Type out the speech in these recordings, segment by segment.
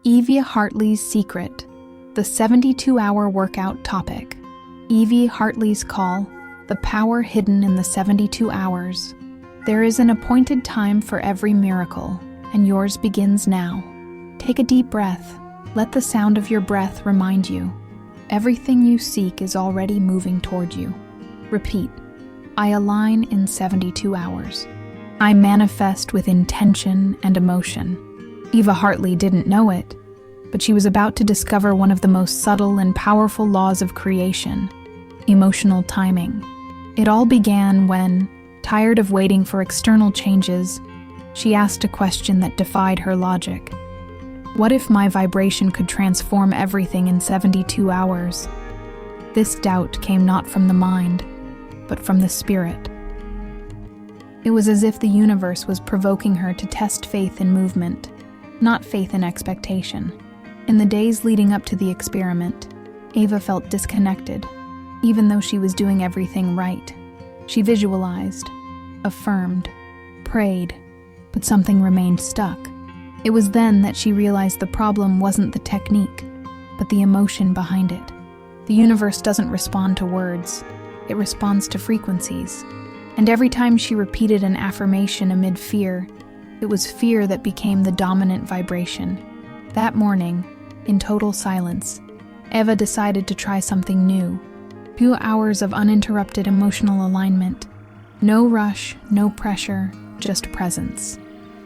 EVA HARTLEY'S secret, the 72-hour workout topic. EVA HARTLEY'S call, the power hidden in the 72 hours. There is an appointed time for every miracle, and yours begins now. Take a deep breath. Let the sound of your breath remind you. Everything you seek is already moving toward you. Repeat. I align in 72 hours. I manifest with intention and emotion. EVA HARTLEY didn't know it, but she was about to discover one of the most subtle and powerful laws of creation: emotional timing. It all began when, tired of waiting for external changes, she asked a question that defied her logic. What if my vibration could transform everything in 72 hours? This doubt came not from the mind, but from the spirit. It was as if the universe was provoking her to test faith in movement, not faith in expectation. In the days leading up to the experiment, Eva felt disconnected, even though she was doing everything right. She visualized, affirmed, prayed, but something remained stuck. It was then that she realized the problem wasn't the technique, but the emotion behind it. The universe doesn't respond to words, it responds to frequencies. And every time she repeated an affirmation amid fear, it was fear that became the dominant vibration. That morning, in total silence, Eva decided to try something new. 2 hours of uninterrupted emotional alignment. No rush, no pressure, just presence.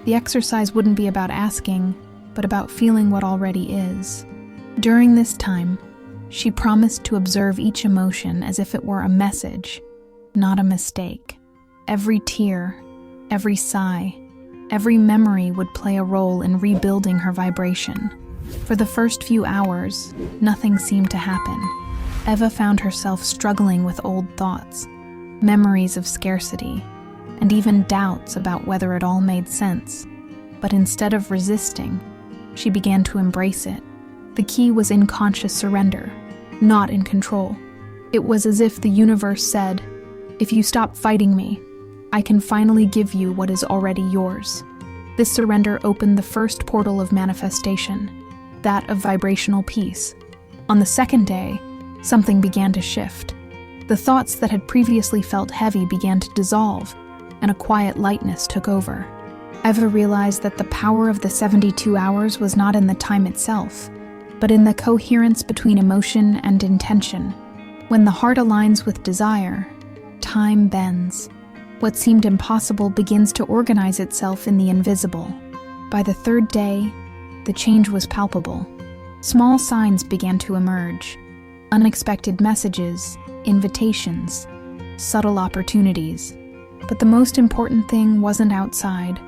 The exercise wouldn't be about asking, but about feeling what already is. During this time, she promised to observe each emotion as if it were a message, not a mistake. Every tear, every sigh, every memory would play a role in rebuilding her vibration. For the first few hours, nothing seemed to happen. Eva found herself struggling with old thoughts, memories of scarcity, and even doubts about whether it all made sense. But instead of resisting, she began to embrace it. The key was in conscious surrender, not in control. It was as if the universe said, "If you stop fighting me, I can finally give you what is already yours." This surrender opened the first portal of manifestation, that of vibrational peace. On the second day, something began to shift. The thoughts that had previously felt heavy began to dissolve, and a quiet lightness took over. Eva realized that the power of the 72 hours was not in the time itself, but in the coherence between emotion and intention. When the heart aligns with desire, time bends. What seemed impossible begins to organize itself in the invisible. By the third day, the change was palpable. Small signs began to emerge. Unexpected messages, invitations, subtle opportunities. But the most important thing wasn't outside.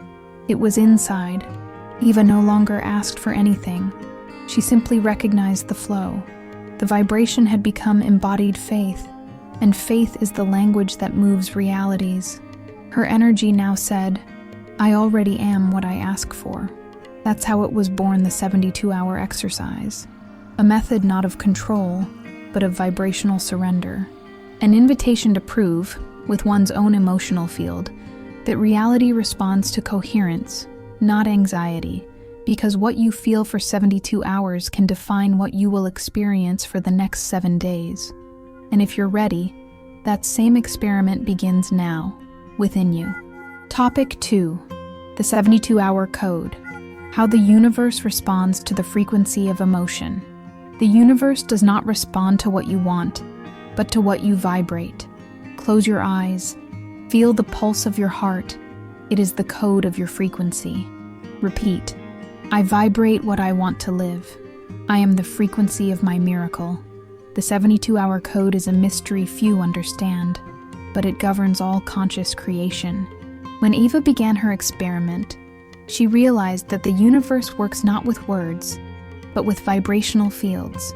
It was inside. Eva no longer asked for anything. She simply recognized the flow. The vibration had become embodied faith, and faith is the language that moves realities. Her energy now said, "I already am what I ask for." That's how it was born, the 72-hour exercise. A method not of control, but of vibrational surrender. An invitation to prove, with one's own emotional field, that reality responds to coherence, not anxiety, because what you feel for 72 hours can define what you will experience for the next 7 days. And if you're ready, that same experiment begins now, within you. Topic 2. The 72-hour code. How the universe responds to the frequency of emotion. The universe does not respond to what you want, but to what you vibrate. Close your eyes. Feel the pulse of your heart. It is the code of your frequency. Repeat. I vibrate what I want to live. I am the frequency of my miracle. The 72-hour code is a mystery few understand, but it governs all conscious creation. When Eva began her experiment, she realized that the universe works not with words, but with vibrational fields.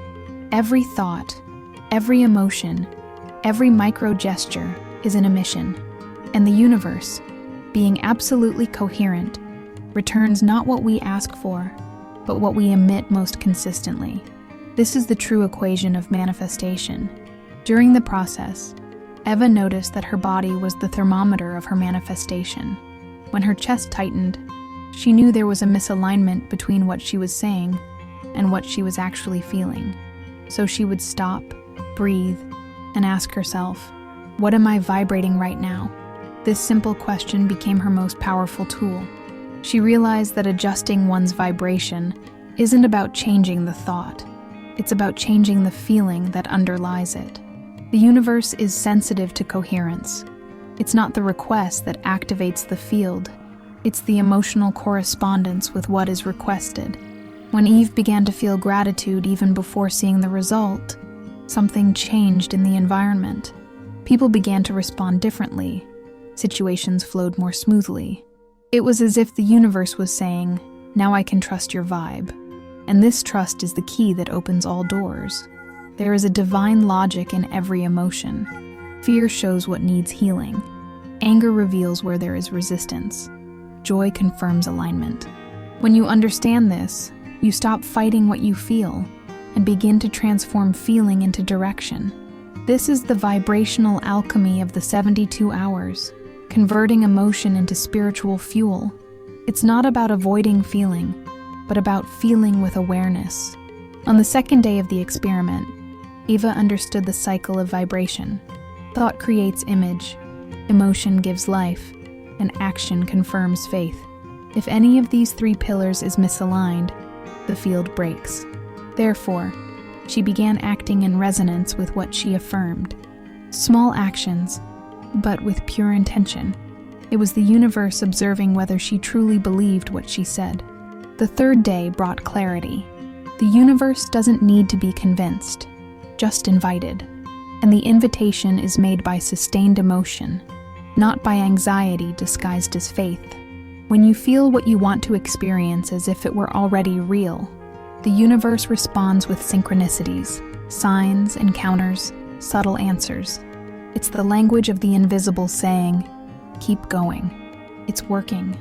Every thought, every emotion, every micro gesture is an emission, and the universe, being absolutely coherent, returns not what we ask for, but what we emit most consistently. This is the true equation of manifestation. During the process, Eva noticed that her body was the thermometer of her manifestation. When her chest tightened, she knew there was a misalignment between what she was saying and what she was actually feeling. So she would stop, breathe, and ask herself, what am I vibrating right now? This simple question became her most powerful tool. She realized that adjusting one's vibration isn't about changing the thought. It's about changing the feeling that underlies it. The universe is sensitive to coherence. It's not the request that activates the field. It's the emotional correspondence with what is requested. When Eve began to feel gratitude even before seeing the result, something changed in the environment. People began to respond differently. Situations flowed more smoothly. It was as if the universe was saying, now I can trust your vibe. And this trust is the key that opens all doors. There is a divine logic in every emotion. Fear shows what needs healing. Anger reveals where there is resistance. Joy confirms alignment. When you understand this, you stop fighting what you feel and begin to transform feeling into direction. This is the vibrational alchemy of the 72 hours, converting emotion into spiritual fuel. It's not about avoiding feeling, but about feeling with awareness. On the second day of the experiment, Eva understood the cycle of vibration. Thought creates image, emotion gives life, and action confirms faith. If any of these three pillars is misaligned, the field breaks. Therefore, she began acting in resonance with what she affirmed. Small actions, but with pure intention. It was the universe observing whether she truly believed what she said. The third day brought clarity. The universe doesn't need to be convinced, just invited. And the invitation is made by sustained emotion, not by anxiety disguised as faith. When you feel what you want to experience as if it were already real, the universe responds with synchronicities, signs, encounters, subtle answers. It's the language of the invisible saying, keep going. It's working.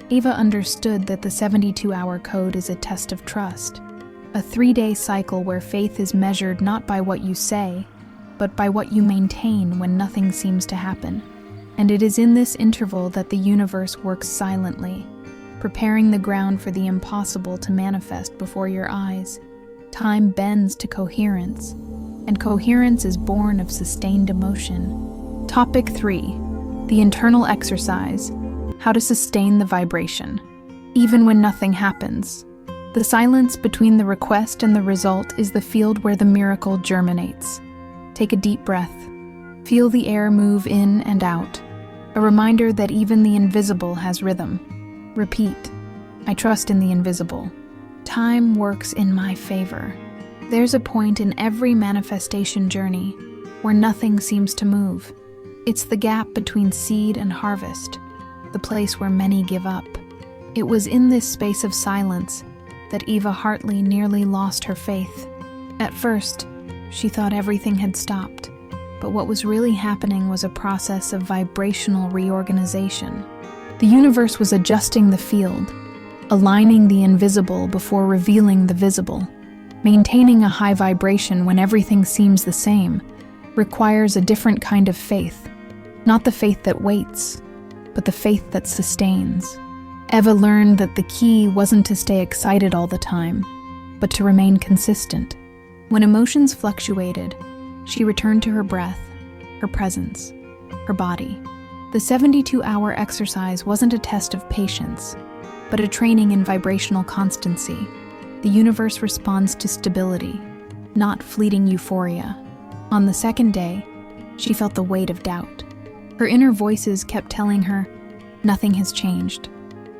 Eva understood that the 72-hour code is a test of trust, a 3-day cycle where faith is measured not by what you say, but by what you maintain when nothing seems to happen. And it is in this interval that the universe works silently, preparing the ground for the impossible to manifest before your eyes. Time bends to coherence, and coherence is born of sustained emotion. Topic 3. The internal exercise. How to sustain the vibration, even when nothing happens. The silence between the request and the result is the field where the miracle germinates. Take a deep breath. Feel the air move in and out, a reminder that even the invisible has rhythm. Repeat, I trust in the invisible. Time works in my favor. There's a point in every manifestation journey where nothing seems to move. It's the gap between seed and harvest, the place where many give up. It was in this space of silence that Eva Hartley nearly lost her faith. At first, she thought everything had stopped, but what was really happening was a process of vibrational reorganization. The universe was adjusting the field, aligning the invisible before revealing the visible. Maintaining a high vibration when everything seems the same requires a different kind of faith, not the faith that waits, but the faith that sustains. Eva learned that the key wasn't to stay excited all the time, but to remain consistent. When emotions fluctuated, she returned to her breath, her presence, her body. The 72-hour exercise wasn't a test of patience, but a training in vibrational constancy. The universe responds to stability, not fleeting euphoria. On the second day, she felt the weight of doubt. Her inner voices kept telling her, nothing has changed.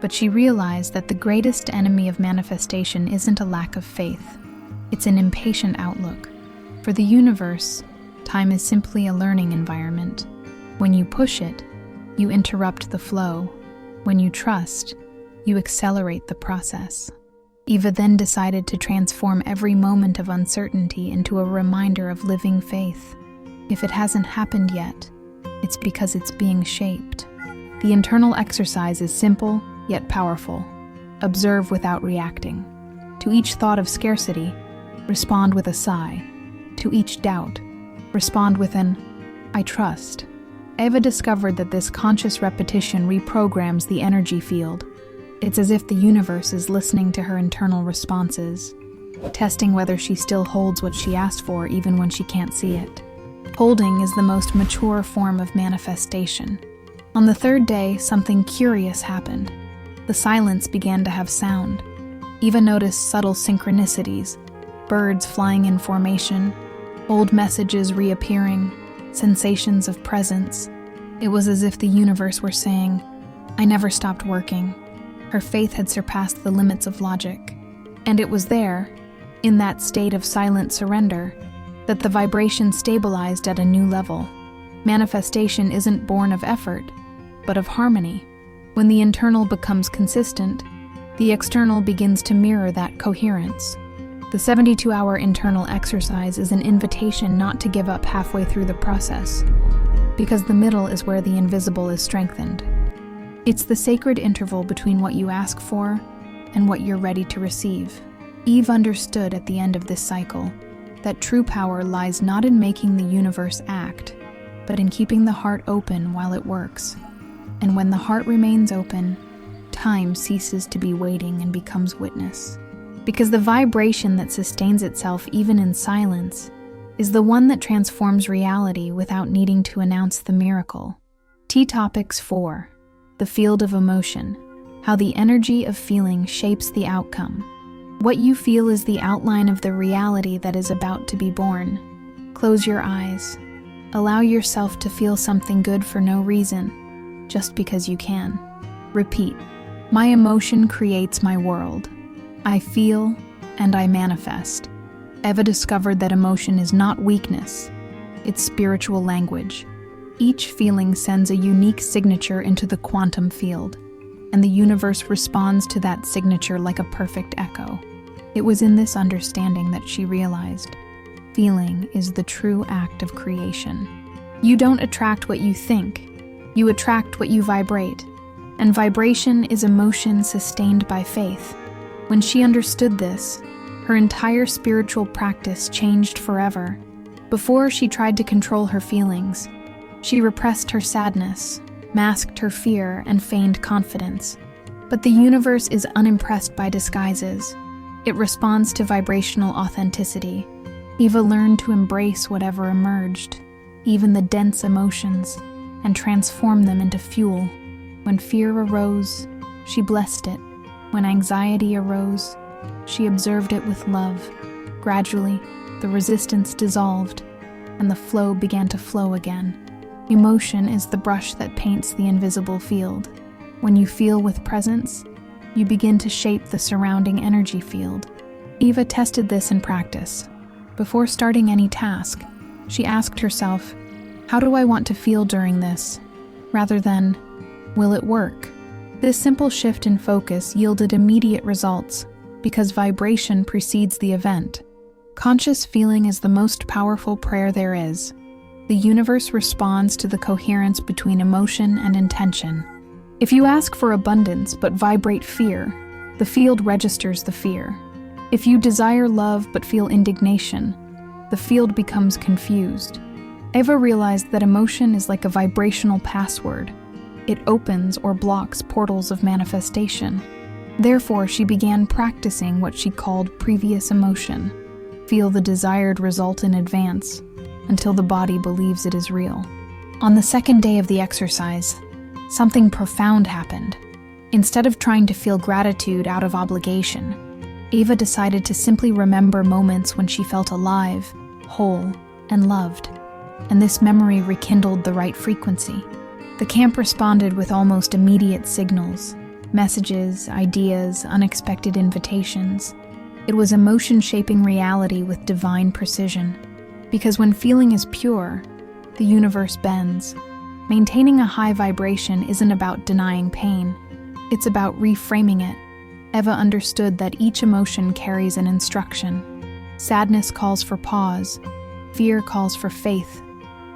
But she realized that the greatest enemy of manifestation isn't a lack of faith. It's an impatient outlook. For the universe, time is simply a learning environment. When you push it, you interrupt the flow. When you trust, you accelerate the process. Eva then decided to transform every moment of uncertainty into a reminder of living faith. If it hasn't happened yet, it's because it's being shaped. The internal exercise is simple, yet powerful. Observe without reacting. To each thought of scarcity, respond with a sigh. To each doubt, respond with an, I trust. Eva discovered that this conscious repetition reprograms the energy field. It's as if the universe is listening to her internal responses. testing whether she still holds what she asked for even when she can't see it. Holding is the most mature form of manifestation. On the third day, something curious happened. The silence began to have sound. Eva noticed subtle synchronicities, birds flying in formation, old messages reappearing, sensations of presence. It was as if the universe were saying, "I never stopped working." Her faith had surpassed the limits of logic. And it was there, in that state of silent surrender, that the vibration stabilized at a new level. Manifestation isn't born of effort, but of harmony. When the internal becomes consistent, the external begins to mirror that coherence. The 72-hour internal exercise is an invitation not to give up halfway through the process, because the middle is where the invisible is strengthened. It's the sacred interval between what you ask for and what you're ready to receive. Eve understood at the end of this cycle that true power lies not in making the universe act, but in keeping the heart open while it works. And when the heart remains open, time ceases to be waiting and becomes witness. Because the vibration that sustains itself even in silence is the one that transforms reality without needing to announce the miracle. Topics 4. The field of emotion. How the energy of feeling shapes the outcome. What you feel is the outline of the reality that is about to be born. Close your eyes. Allow yourself to feel something good for no reason, just because you can. Repeat. My emotion creates my world. I feel and I manifest. Eva discovered that emotion is not weakness, it's spiritual language. Each feeling sends a unique signature into the quantum field, and the universe responds to that signature like a perfect echo. It was in this understanding that she realized feeling is the true act of creation. You don't attract what you think, you attract what you vibrate, and vibration is emotion sustained by faith. When she understood this, her entire spiritual practice changed forever. Before, she tried to control her feelings. She repressed her sadness, masked her fear, and feigned confidence. But the universe is unimpressed by disguises. It responds to vibrational authenticity. Eva learned to embrace whatever emerged, even the dense emotions, and transform them into fuel. When fear arose, she blessed it. When anxiety arose, she observed it with love. Gradually, the resistance dissolved, and the flow began to flow again. Emotion is the brush that paints the invisible field. When you feel with presence, you begin to shape the surrounding energy field. Eva tested this in practice. Before starting any task, she asked herself, how do I want to feel during this? Rather than, will it work? This simple shift in focus yielded immediate results because vibration precedes the event. Conscious feeling is the most powerful prayer there is. The universe responds to the coherence between emotion and intention. If you ask for abundance but vibrate fear, the field registers the fear. If you desire love but feel indignation, the field becomes confused. Eva realized that emotion is like a vibrational password. It opens or blocks portals of manifestation. Therefore, she began practicing what she called previous emotion. Feel the desired result in advance, until the body believes it is real. On the second day of the exercise, something profound happened. Instead of trying to feel gratitude out of obligation, Eva decided to simply remember moments when she felt alive, whole, and loved. And this memory rekindled the right frequency. The camp responded with almost immediate signals, messages, ideas, unexpected invitations. It was emotion shaping reality with divine precision. Because when feeling is pure, the universe bends. Maintaining a high vibration isn't about denying pain. It's about reframing it. Eva understood that each emotion carries an instruction. Sadness calls for pause. Fear calls for faith.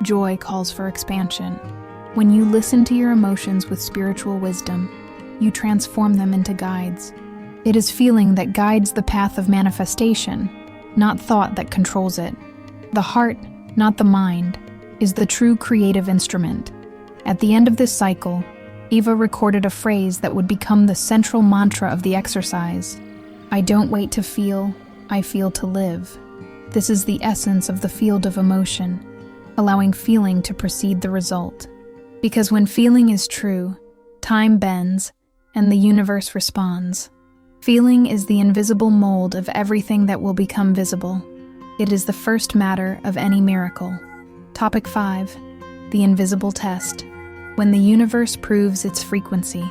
Joy calls for expansion. When you listen to your emotions with spiritual wisdom, you transform them into guides. It is feeling that guides the path of manifestation, not thought that controls it. The heart, not the mind, is the true creative instrument. At the end of this cycle, Eva recorded a phrase that would become the central mantra of the exercise. I don't wait to feel, I feel to live. This is the essence of the field of emotion, allowing feeling to precede the result. Because when feeling is true, time bends and the universe responds. Feeling is the invisible mold of everything that will become visible. It is the first matter of any miracle. Topic 5. The invisible test. When the universe proves its frequency.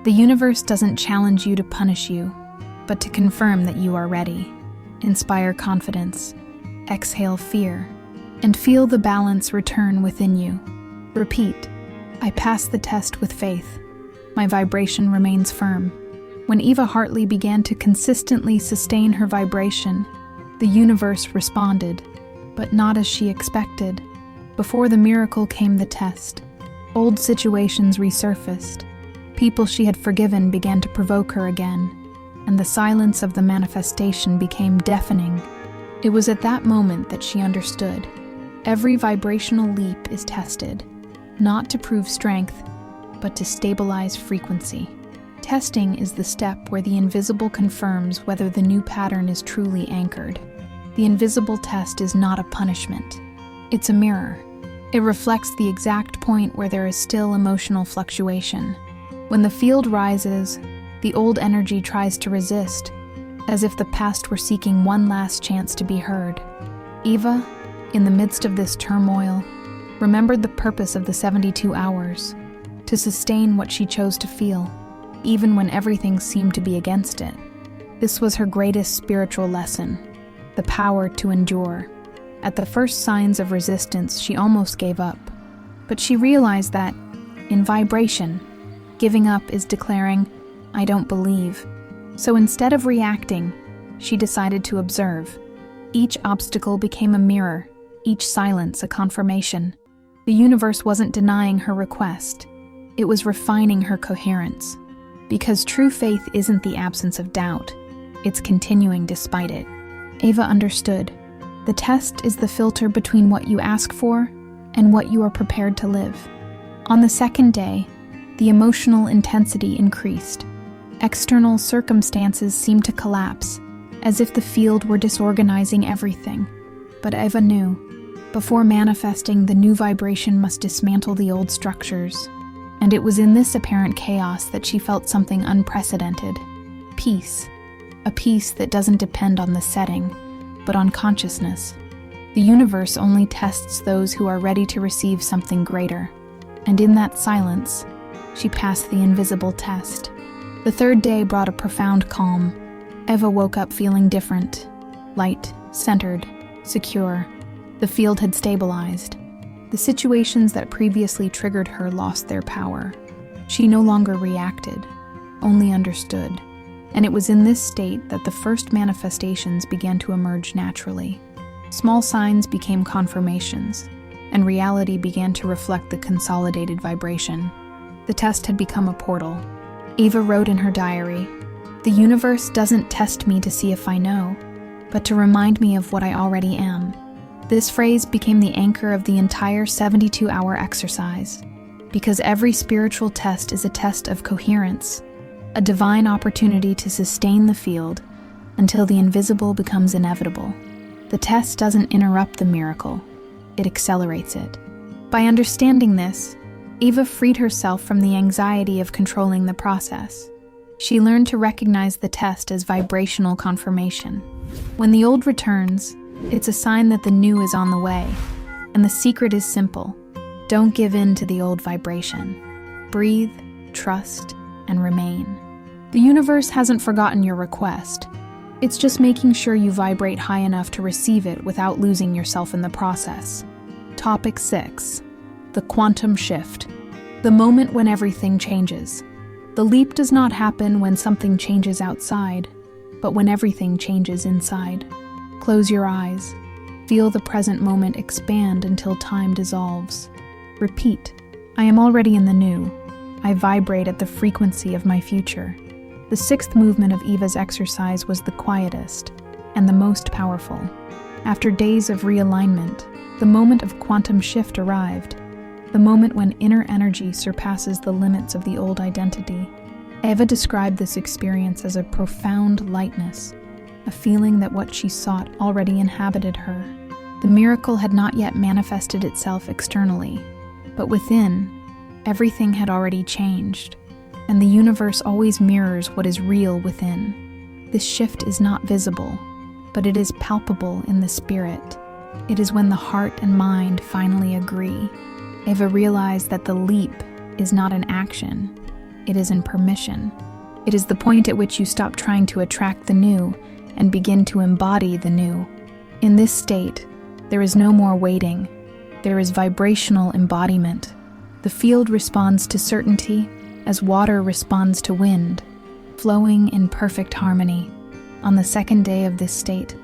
The universe doesn't challenge you to punish you, but to confirm that you are ready. Inspire confidence. Exhale fear. And feel the balance return within you. Repeat. I pass the test with faith. My vibration remains firm. When Eva Hartley began to consistently sustain her vibration, the universe responded, but not as she expected. Before the miracle came the test. Old situations resurfaced. People she had forgiven began to provoke her again, and the silence of the manifestation became deafening. It was at that moment that she understood. Every vibrational leap is tested, not to prove strength, but to stabilize frequency. Testing is the step where the invisible confirms whether the new pattern is truly anchored. The invisible test is not a punishment. It's a mirror. It reflects the exact point where there is still emotional fluctuation. When the field rises, the old energy tries to resist, as if the past were seeking one last chance to be heard. Eva, in the midst of this turmoil, remembered the purpose of the 72 hours, to sustain what she chose to feel, even when everything seemed to be against it. This was her greatest spiritual lesson, the power to endure. At the first signs of resistance, she almost gave up. But she realized that, in vibration, giving up is declaring, I don't believe. So instead of reacting, she decided to observe. Each obstacle became a mirror, each silence a confirmation. The universe wasn't denying her request. It was refining her coherence. Because true faith isn't the absence of doubt, it's continuing despite it. Eva understood. The test is the filter between what you ask for and what you are prepared to live. On the second day, the emotional intensity increased. External circumstances seemed to collapse, as if the field were disorganizing everything. But Eva knew, before manifesting, the new vibration must dismantle the old structures. And it was in this apparent chaos that she felt something unprecedented. Peace. A peace that doesn't depend on the setting, but on consciousness. The universe only tests those who are ready to receive something greater. And in that silence, she passed the invisible test. The third day brought a profound calm. Eva woke up feeling different. Light, centered, secure. The field had stabilized. The situations that previously triggered her lost their power. She no longer reacted, only understood. And it was in this state that the first manifestations began to emerge naturally. Small signs became confirmations, and reality began to reflect the consolidated vibration. The test had become a portal. Eva wrote in her diary, "The universe doesn't test me to see if I know, but to remind me of what I already am." This phrase became the anchor of the entire 72-hour exercise, because every spiritual test is a test of coherence, a divine opportunity to sustain the field until the invisible becomes inevitable. The test doesn't interrupt the miracle, it accelerates it. By understanding this, Eva freed herself from the anxiety of controlling the process. She learned to recognize the test as vibrational confirmation. When the old returns, it's a sign that the new is on the way. And the secret is simple. Don't give in to the old vibration. Breathe, trust, and remain. The universe hasn't forgotten your request. It's just making sure you vibrate high enough to receive it without losing yourself in the process. Topic 6. The quantum shift. The moment when everything changes. The leap does not happen when something changes outside, but when everything changes inside. Close your eyes. Feel the present moment expand until time dissolves. Repeat, I am already in the new. I vibrate at the frequency of my future. The sixth movement of Eva's exercise was the quietest and the most powerful. After days of realignment, the moment of quantum shift arrived, the moment when inner energy surpasses the limits of the old identity. Eva described this experience as a profound lightness, a feeling that what she sought already inhabited her. The miracle had not yet manifested itself externally, but within, everything had already changed, and the universe always mirrors what is real within. This shift is not visible, but it is palpable in the spirit. It is when the heart and mind finally agree. Eva realized that the leap is not an action, it is in permission. It is the point at which you stop trying to attract the new and begin to embody the new. In this state, there is no more waiting. There is vibrational embodiment. The field responds to certainty as water responds to wind, flowing in perfect harmony. On the second day of this state,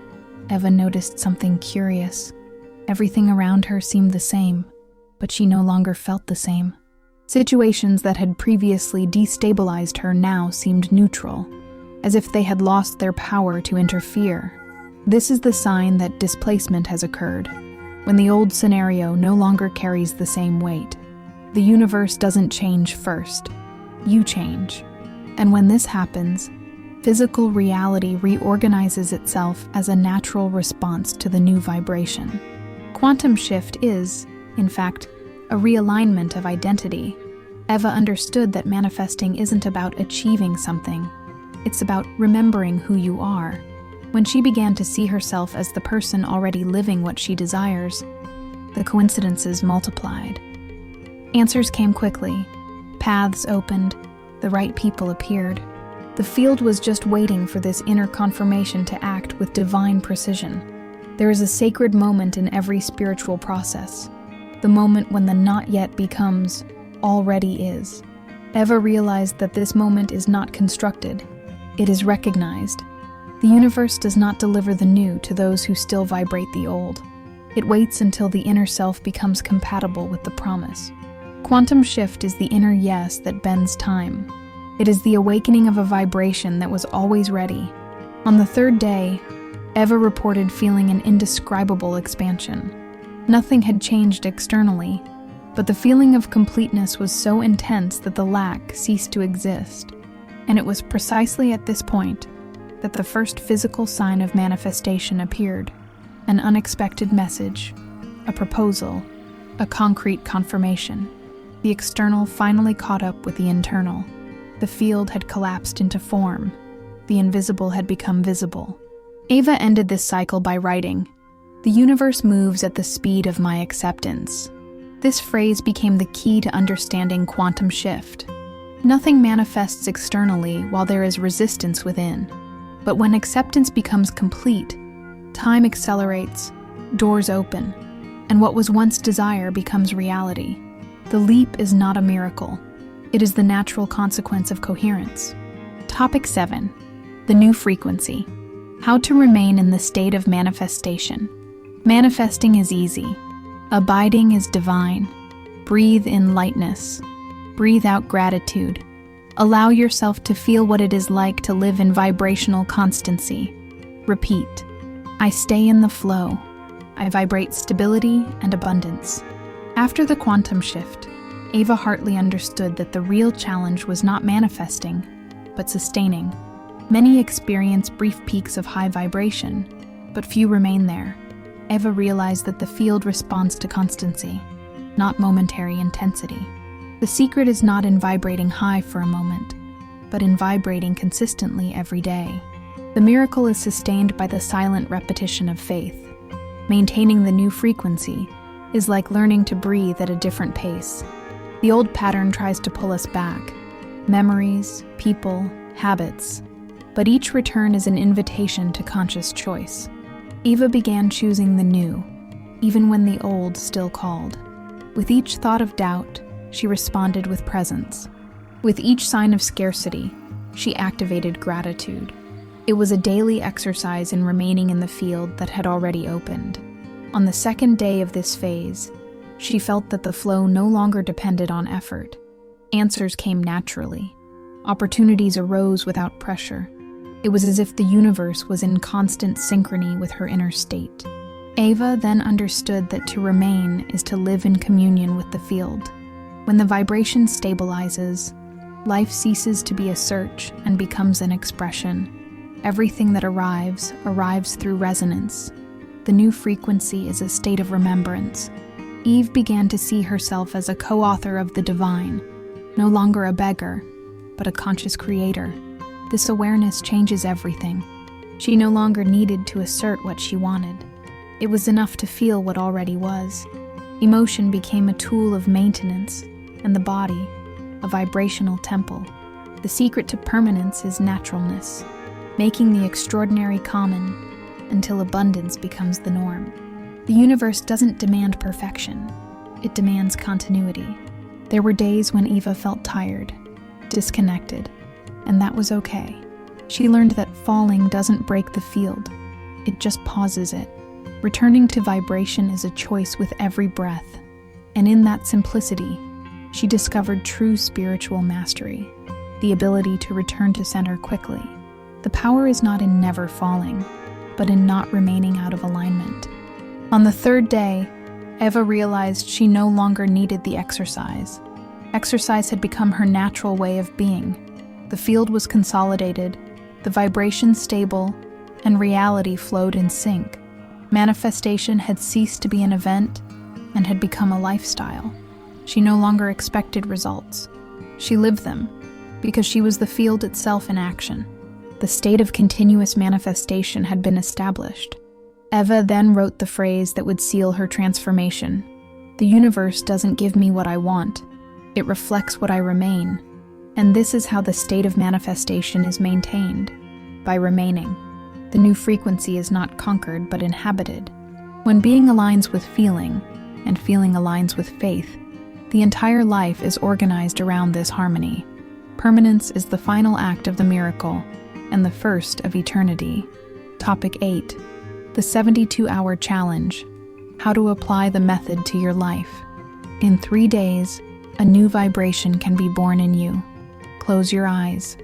Eva noticed something curious. Everything around her seemed the same, but she no longer felt the same. Situations that had previously destabilized her now seemed neutral, as if they had lost their power to interfere. This is the sign that displacement has occurred, when the old scenario no longer carries the same weight. The universe doesn't change first, you change. And when this happens, physical reality reorganizes itself as a natural response to the new vibration. Quantum shift is, in fact, a realignment of identity. Eva understood that manifesting isn't about achieving something. It's about remembering who you are. When she began to see herself as the person already living what she desires, the coincidences multiplied. Answers came quickly. Paths opened. The right people appeared. The field was just waiting for this inner confirmation to act with divine precision. There is a sacred moment in every spiritual process. The moment when the not yet becomes already is. Eva realized that this moment is not constructed. It is recognized. The universe does not deliver the new to those who still vibrate the old. It waits until the inner self becomes compatible with the promise. Quantum shift is the inner yes that bends time. It is the awakening of a vibration that was always ready. On the third day, Eva reported feeling an indescribable expansion. Nothing had changed externally, but the feeling of completeness was so intense that the lack ceased to exist. And it was precisely at this point that the first physical sign of manifestation appeared. An unexpected message, a proposal, a concrete confirmation. The external finally caught up with the internal. The field had collapsed into form. The invisible had become visible. Eva ended this cycle by writing, "The universe moves at the speed of my acceptance." This phrase became the key to understanding quantum shift. Nothing manifests externally while there is resistance within. But when acceptance becomes complete, time accelerates, doors open, and what was once desire becomes reality. The leap is not a miracle. It is the natural consequence of coherence. Topic 7. The new frequency. How to remain in the state of manifestation. Manifesting is easy. Abiding is divine. Breathe in lightness. Breathe out gratitude. Allow yourself to feel what it is like to live in vibrational constancy. Repeat. I stay in the flow. I vibrate stability and abundance. After the quantum shift, Eva Hartley understood that the real challenge was not manifesting, but sustaining. Many experience brief peaks of high vibration, but few remain there. Eva realized that the field responds to constancy, not momentary intensity. The secret is not in vibrating high for a moment, but in vibrating consistently every day. The miracle is sustained by the silent repetition of faith. Maintaining the new frequency is like learning to breathe at a different pace. The old pattern tries to pull us back. Memories, people, habits. But each return is an invitation to conscious choice. Eva began choosing the new, even when the old still called. With each thought of doubt, she responded with presence. With each sign of scarcity, she activated gratitude. It was a daily exercise in remaining in the field that had already opened. On the second day of this phase, she felt that the flow no longer depended on effort. Answers came naturally. Opportunities arose without pressure. It was as if the universe was in constant synchrony with her inner state. Eva then understood that to remain is to live in communion with the field. When the vibration stabilizes, life ceases to be a search and becomes an expression. Everything that arrives through resonance. The new frequency is a state of remembrance. Eve began to see herself as a co-author of the divine, no longer a beggar, but a conscious creator. This awareness changes everything. She no longer needed to assert what she wanted. It was enough to feel what already was. Emotion became a tool of maintenance, and the body, a vibrational temple. The secret to permanence is naturalness, making the extraordinary common until abundance becomes the norm. The universe doesn't demand perfection. It demands continuity. There were days when Eva felt tired, disconnected, and that was okay. She learned that falling doesn't break the field. It just pauses it. Returning to vibration is a choice with every breath. And in that simplicity, she discovered true spiritual mastery, the ability to return to center quickly. The power is not in never falling, but in not remaining out of alignment. On the third day, Eva realized she no longer needed the exercise. Exercise had become her natural way of being. The field was consolidated, the vibration stable, and reality flowed in sync. Manifestation had ceased to be an event and had become a lifestyle. She no longer expected results. She lived them, because she was the field itself in action. The state of continuous manifestation had been established. Eva then wrote the phrase that would seal her transformation. The universe doesn't give me what I want. It reflects what I remain. And this is how the state of manifestation is maintained, by remaining. The new frequency is not conquered, but inhabited. When being aligns with feeling, and feeling aligns with faith, the entire life is organized around this harmony. Permanence is the final act of the miracle, and the first of eternity. Topic 8. The 72-hour challenge. How to apply the method to your life. In 3 days, a new vibration can be born in you. Close your eyes.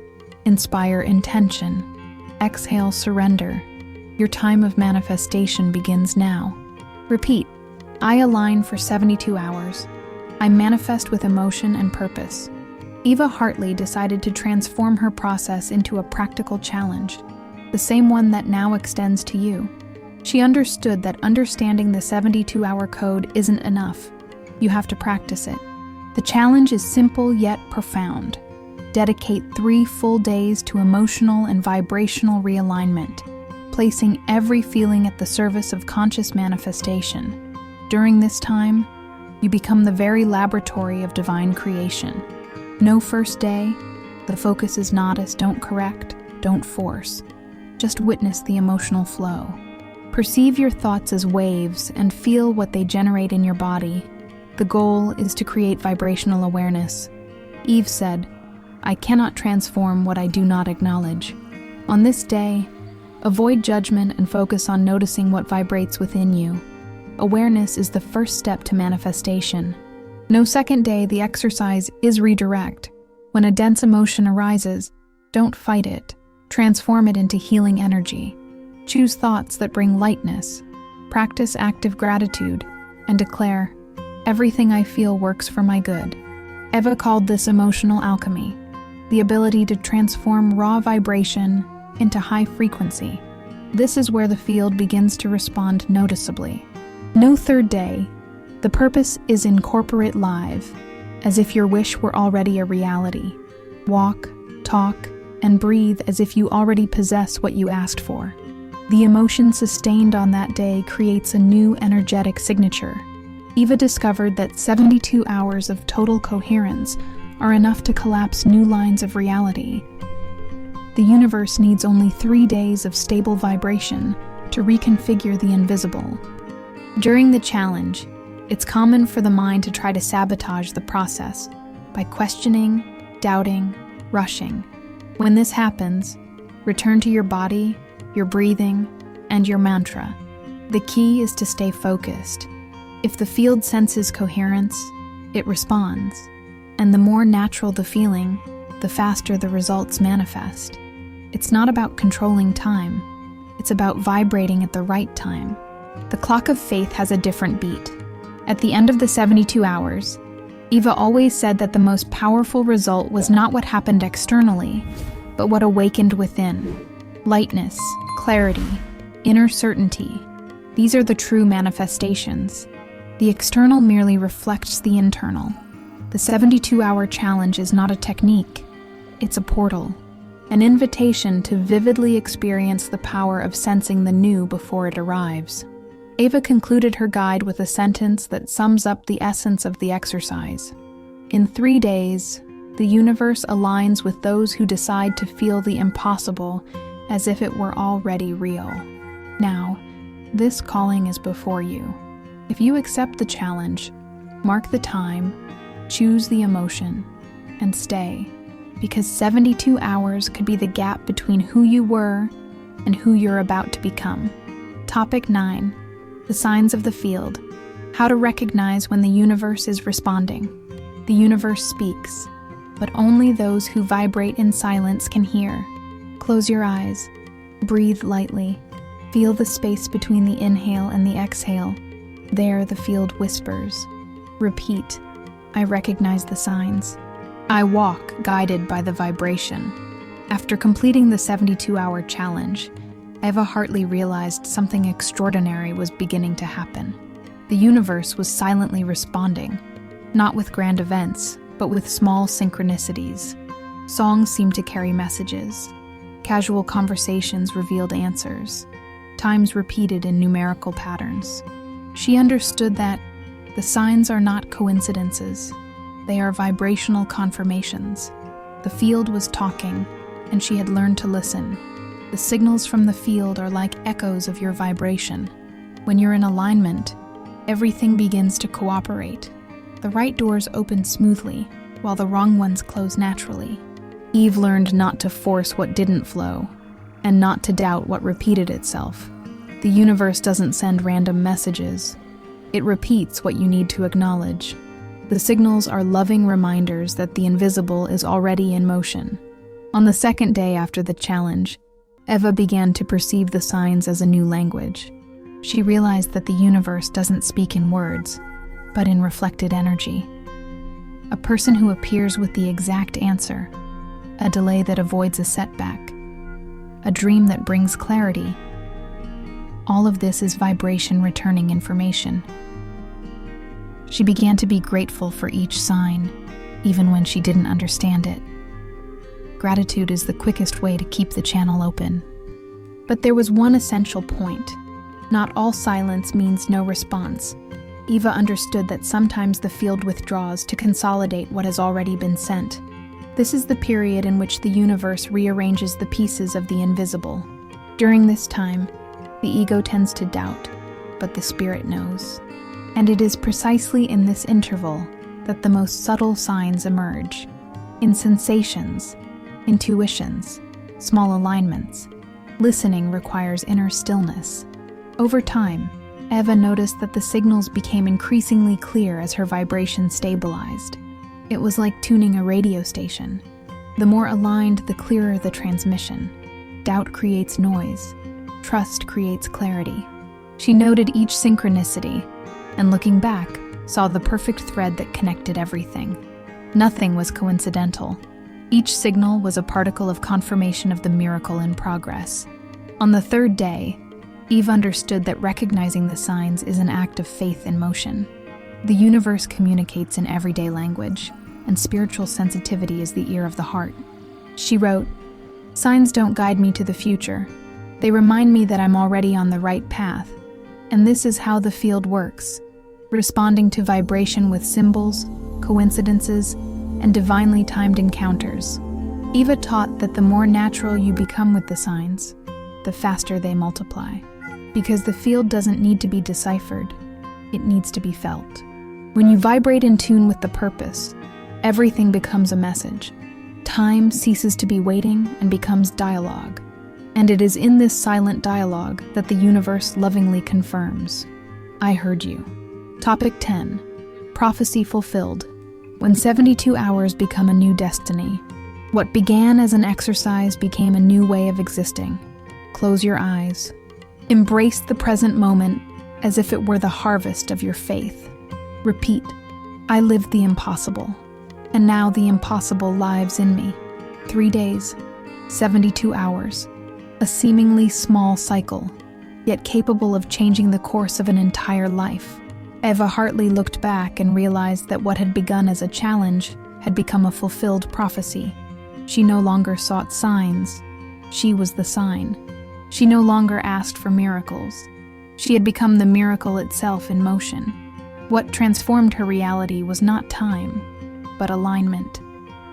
Inspire intention. Exhale surrender. Your time of manifestation begins now. Repeat. I align for 72 hours. I manifest with emotion and purpose. Eva Hartley decided to transform her process into a practical challenge, the same one that now extends to you. She understood that understanding the 72-hour code isn't enough. You have to practice it. The challenge is simple yet profound. Dedicate 3 full days to emotional and vibrational realignment, placing every feeling at the service of conscious manifestation. During this time, you become the very laboratory of divine creation. No first day. The focus is not as don't correct, don't force. Just witness the emotional flow. Perceive your thoughts as waves and feel what they generate in your body. The goal is to create vibrational awareness. Eve said, I cannot transform what I do not acknowledge. On this day, avoid judgment and focus on noticing what vibrates within you. Awareness is the first step to manifestation. No second day, the exercise is redirect. When a dense emotion arises, don't fight it. Transform it into healing energy. Choose thoughts that bring lightness. Practice active gratitude and declare, everything I feel works for my good. Eva called this emotional alchemy, the ability to transform raw vibration into high frequency. This is where the field begins to respond noticeably. No third day. The purpose is incorporate live, as if your wish were already a reality. Walk, talk, and breathe as if you already possess what you asked for. The emotion sustained on that day creates a new energetic signature. Eva discovered that 72 hours of total coherence are enough to collapse new lines of reality. The universe needs only 3 days of stable vibration to reconfigure the invisible. During the challenge, it's common for the mind to try to sabotage the process by questioning, doubting, rushing. When this happens, return to your body, your breathing, and your mantra. The key is to stay focused. If the field senses coherence, it responds. And the more natural the feeling, the faster the results manifest. It's not about controlling time. It's about vibrating at the right time. The clock of faith has a different beat. At the end of the 72 hours, Eva always said that the most powerful result was not what happened externally, but what awakened within. Lightness, clarity, inner certainty. These are the true manifestations. The external merely reflects the internal. The 72-hour challenge is not a technique. It's a portal, an invitation to vividly experience the power of sensing the new before it arrives. Eva concluded her guide with a sentence that sums up the essence of the exercise. In 3 days, the universe aligns with those who decide to feel the impossible as if it were already real. Now, this calling is before you. If you accept the challenge, mark the time, choose the emotion, and stay, because 72 hours could be the gap between who you were and who you're about to become. Topic 9. The signs of the field. How to recognize when the universe is responding. The universe speaks, but only those who vibrate in silence can hear. Close your eyes. Breathe lightly. Feel the space between the inhale and the exhale. There the field whispers. Repeat. I recognize the signs. I walk guided by the vibration. After completing the 72-hour challenge, Eva Hartley realized something extraordinary was beginning to happen. The universe was silently responding, not with grand events, but with small synchronicities. Songs seemed to carry messages. Casual conversations revealed answers. Times repeated in numerical patterns. She understood that the signs are not coincidences. They are vibrational confirmations. The field was talking, and she had learned to listen. The signals from the field are like echoes of your vibration. When you're in alignment, everything begins to cooperate. The right doors open smoothly, while the wrong ones close naturally. Eve learned not to force what didn't flow, and not to doubt what repeated itself. The universe doesn't send random messages. It repeats what you need to acknowledge. The signals are loving reminders that the invisible is already in motion. On the second day after the challenge, Eva began to perceive the signs as a new language. She realized that the universe doesn't speak in words, but in reflected energy. A person who appears with the exact answer, a delay that avoids a setback, a dream that brings clarity. All of this is vibration returning information. She began to be grateful for each sign, even when she didn't understand it. Gratitude is the quickest way to keep the channel open. But there was one essential point. Not all silence means no response. Eva understood that sometimes the field withdraws to consolidate what has already been sent. This is the period in which the universe rearranges the pieces of the invisible. During this time, the ego tends to doubt, but the spirit knows. And it is precisely in this interval that the most subtle signs emerge. In sensations, intuitions, small alignments. Listening requires inner stillness. Over time, Eva noticed that the signals became increasingly clear as her vibration stabilized. It was like tuning a radio station. The more aligned, the clearer the transmission. Doubt creates noise. Trust creates clarity. She noted each synchronicity, and looking back, saw the perfect thread that connected everything. Nothing was coincidental. Each signal was a particle of confirmation of the miracle in progress. On the third day, Eve understood that recognizing the signs is an act of faith in motion. The universe communicates in everyday language, and spiritual sensitivity is the ear of the heart. She wrote, "Signs don't guide me to the future. They remind me that I'm already on the right path. And this is how the field works, responding to vibration with symbols, coincidences, and divinely timed encounters." Eva taught that the more natural you become with the signs, the faster they multiply. Because the field doesn't need to be deciphered, it needs to be felt. When you vibrate in tune with the purpose, everything becomes a message. Time ceases to be waiting and becomes dialogue. And it is in this silent dialogue that the universe lovingly confirms, "I heard you." Topic 10. Prophecy fulfilled. When 72 hours become a new destiny, what began as an exercise became a new way of existing. Close your eyes. Embrace the present moment as if it were the harvest of your faith. Repeat, "I lived the impossible, and now the impossible lives in me." 3 days, 72 hours. a seemingly small cycle, yet capable of changing the course of an entire life. Eva Hartley looked back and realized that what had begun as a challenge had become a fulfilled prophecy. She no longer sought signs. She was the sign. She no longer asked for miracles. She had become the miracle itself in motion. What transformed her reality was not time, but alignment.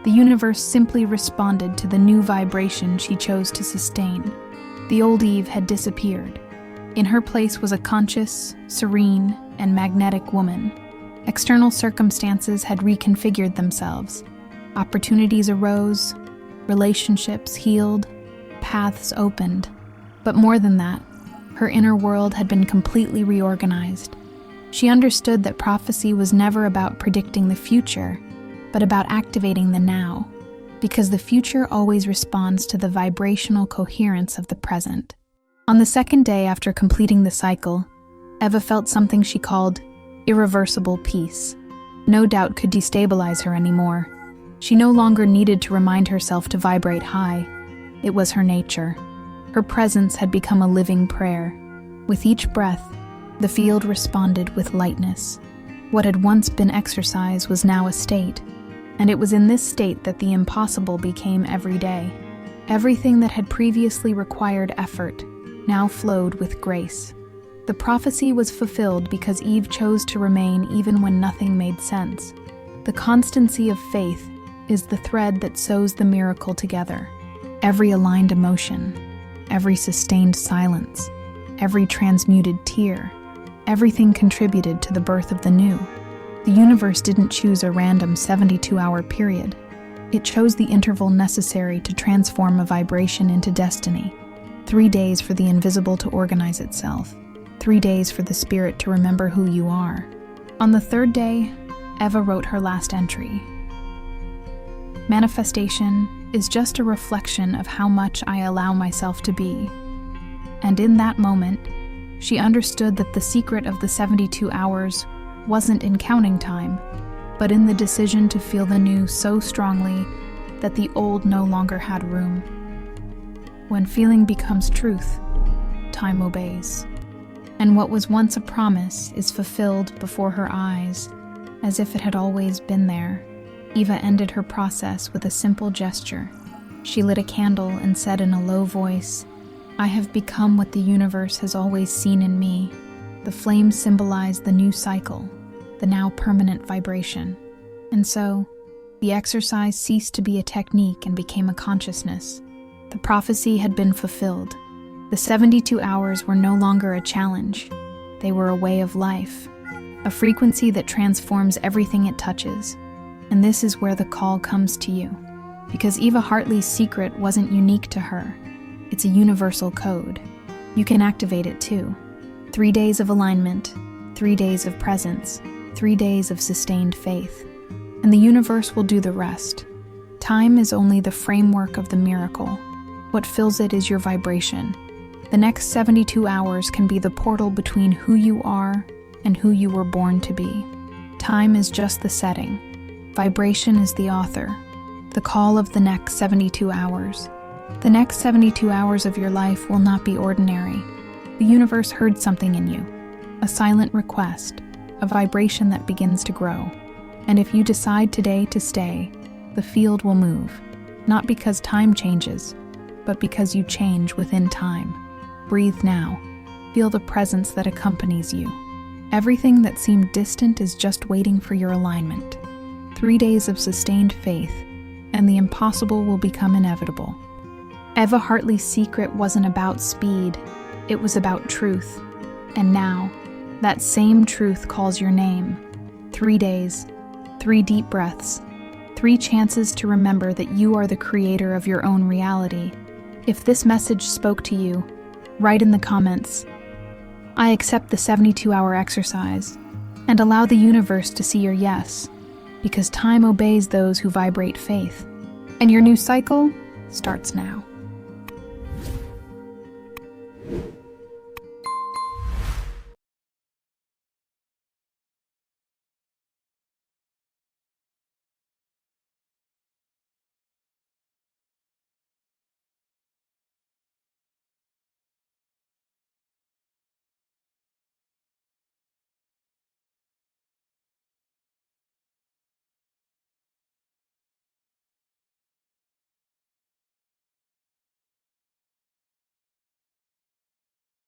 The universe simply responded to the new vibration she chose to sustain. The old Eve had disappeared. In her place was a conscious, serene, and magnetic woman. External circumstances had reconfigured themselves. Opportunities arose, relationships healed, paths opened. But more than that, her inner world had been completely reorganized. She understood that prophecy was never about predicting the future, but about activating the now, because the future always responds to the vibrational coherence of the present. On the second day after completing the cycle, Eva felt something she called irreversible peace. No doubt could destabilize her anymore. She no longer needed to remind herself to vibrate high. It was her nature. Her presence had become a living prayer. With each breath, the field responded with lightness. What had once been exercise was now a state, and it was in this state that the impossible became everyday. Everything that had previously required effort now flowed with grace. The prophecy was fulfilled because Eve chose to remain even when nothing made sense. The constancy of faith is the thread that sews the miracle together. Every aligned emotion, every sustained silence, every transmuted tear, everything contributed to the birth of the new. The universe didn't choose a random 72-hour period. It chose the interval necessary to transform a vibration into destiny. 3 days for the invisible to organize itself. 3 days for the spirit to remember who you are. On the third day, Eva wrote her last entry. Manifestation is just a reflection of how much I allow myself to be. And in that moment, she understood that the secret of the 72 hours wasn't in counting time, but in the decision to feel the new so strongly that the old no longer had room. When feeling becomes truth, time obeys. And what was once a promise is fulfilled before her eyes, as if it had always been there. Eva ended her process with a simple gesture. She lit a candle and said in a low voice, "I have become what the universe has always seen in me." The flame symbolized the new cycle, the now permanent vibration. And so, the exercise ceased to be a technique and became a consciousness. The prophecy had been fulfilled. The 72 hours were no longer a challenge. They were a way of life, a frequency that transforms everything it touches. And this is where the call comes to you. Because Eva Hartley's secret wasn't unique to her. It's a universal code. You can activate it too. 3 days of alignment, 3 days of presence, 3 days of sustained faith. And the universe will do the rest. Time is only the framework of the miracle. What fills it is your vibration. The next 72 hours can be the portal between who you are and who you were born to be. Time is just the setting. Vibration is the author. The call of the next 72 hours. The next 72 hours of your life will not be ordinary. The universe heard something in you, a silent request, a vibration that begins to grow. And if you decide today to stay, the field will move, not because time changes, but because you change within time. Breathe now. Feel the presence that accompanies you. Everything that seemed distant is just waiting for your alignment. 3 days of sustained faith, and the impossible will become inevitable. Eva Hartley's secret wasn't about speed, it was about truth. And now, that same truth calls your name. 3 days, 3 deep breaths, 3 chances to remember that you are the creator of your own reality. If this message spoke to you, write in the comments, "I accept the 72-hour exercise," and allow the universe to see your yes, because time obeys those who vibrate faith. And your new cycle starts now.